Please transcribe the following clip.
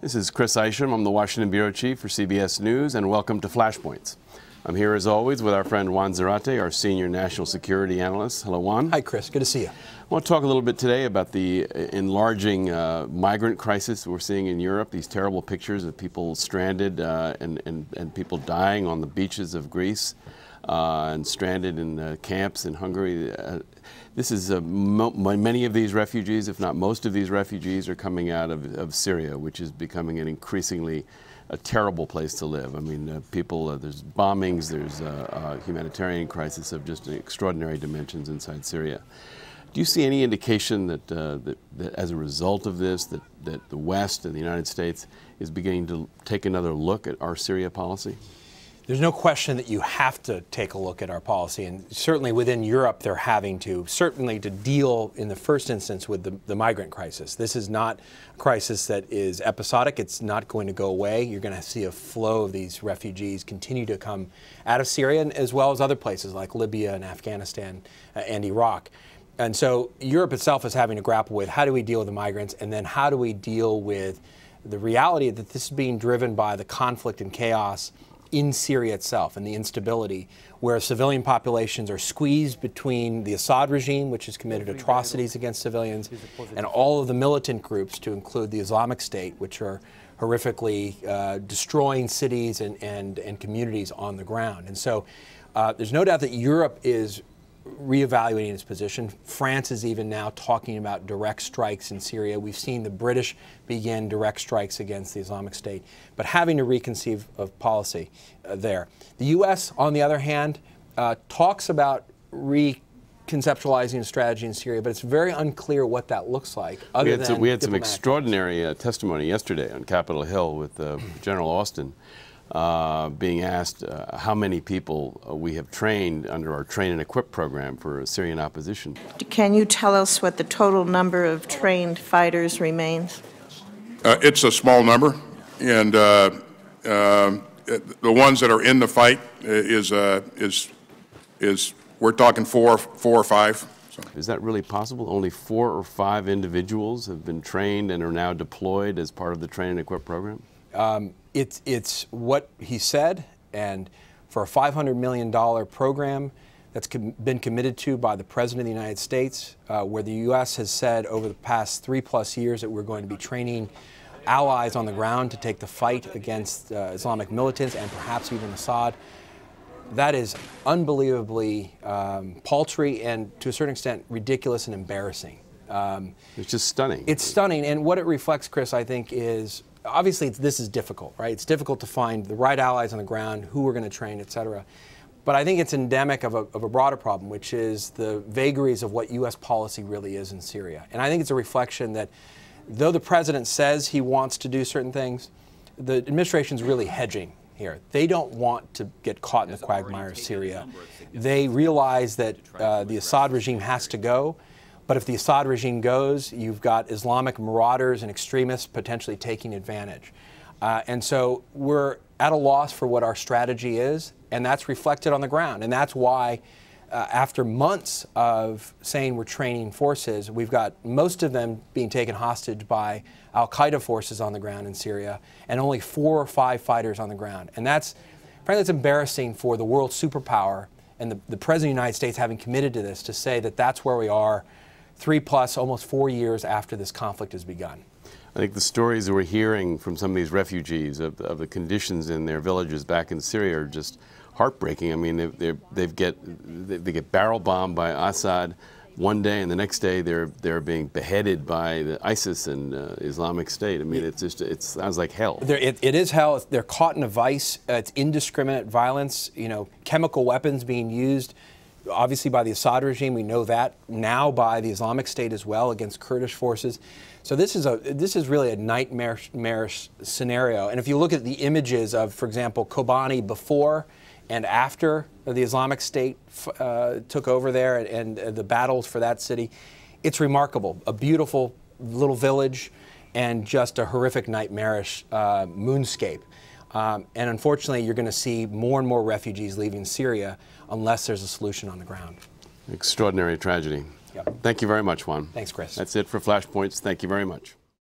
This is Chris Isham. I'm the Washington Bureau Chief for CBS News, and welcome to Flashpoints. I'm here, as always, with our friend Juan Zarate, our Senior National Security Analyst. Hello, Juan. Hi, Chris. Good to see you. I want to talk a little bit today about the enlarging migrant crisis we're seeing in Europe, these terrible pictures of people stranded and people dying on the beaches of Greece and stranded in camps in Hungary. This is many of these refugees, if not most of these refugees, are coming out of Syria, which is becoming an increasingly a terrible place to live. I mean, there's bombings, there's a humanitarian crisis of just extraordinary dimensions inside Syria. Do you see any indication that as a result of this, that the West and the United States is beginning to take another look at our Syria policy? There's no question that you have to take a look at our policy, and certainly within Europe they're having to, certainly to deal in the first instance with the migrant crisis. This is not a crisis that is episodic. It's not going to go away. You're going to see a flow of these refugees continue to come out of Syria, as well as other places like Libya and Afghanistan and Iraq. And so Europe itself is having to grapple with how do we deal with the migrants, and then how do we deal with the reality that this is being driven by the conflict and chaos in Syria itself and the instability, where civilian populations are squeezed between the Assad regime, which has committed atrocities against civilians, and all of the militant groups, to include the Islamic State, which are horrifically destroying cities and communities on the ground. And so there's no doubt that Europe is reevaluating its position. France is even now talking about direct strikes in Syria. We've seen the British begin direct strikes against the Islamic State, but having to reconceive of policy there. The U.S., on the other hand, talks about reconceptualizing a strategy in Syria, but it's very unclear what that looks like. We had some extraordinary testimony yesterday on Capitol Hill with General Austin, being asked how many people we have trained under our Train and Equip program for Syrian opposition. Can you tell us what the total number of trained fighters remains? It's a small number, and the ones that are in the fight is we're talking four or five. So. Is that really possible? Only 4 or 5 individuals have been trained and are now deployed as part of the Train and Equip program? It's what he said, and for a $500 million program that's been committed to by the President of the United States, where the U.S. has said over the past 3+ years that we're going to be training allies on the ground to take the fight against Islamic militants and perhaps even Assad. That is unbelievably paltry and, to a certain extent, ridiculous and embarrassing. It's just stunning. It's stunning, and what it reflects, Chris, I think, is obviously this is difficult, right? It's difficult to find the right allies on the ground, who we're going to train, et cetera. But I think it's endemic of a broader problem, which is the vagaries of what U.S. policy really is in Syria. And I think it's a reflection that though the President says he wants to do certain things, the administration's really hedging here. They don't want to get caught in the quagmire of Syria. They realize that the Assad regime has to go. But if the Assad regime goes, you've got Islamic marauders and extremists potentially taking advantage. And so we're at a loss for what our strategy is, and that's reflected on the ground. And that's why, after months of saying we're training forces, we've got most of them being taken hostage by al-Qaeda forces on the ground in Syria, and only 4 or 5 fighters on the ground. And that's, frankly, it's embarrassing for the world superpower and the President of the United States having committed to this, to say that that's where we are 3+, almost 4 years after this conflict has begun. I think the stories that we're hearing from some of these refugees of the conditions in their villages back in Syria are just heartbreaking. I mean, they get barrel bombed by Assad one day, and the next day they're being beheaded by the ISIS and Islamic State. I mean, it sounds like hell. It is hell. They're caught in a vice. It's indiscriminate violence. You know, chemical weapons being used, obviously by the Assad regime. We know that now by the Islamic State as well against Kurdish forces. So this is really a nightmarish scenario. And if you look at the images of, for example, Kobani before and after the Islamic State took over there and the battles for that city, it's remarkable. A beautiful little village and just a horrific nightmarish moonscape. And unfortunately, you're going to see more and more refugees leaving Syria unless there's a solution on the ground. Extraordinary tragedy. Yep. Thank you very much, Juan. Thanks, Chris. That's it for Flashpoints. Thank you very much.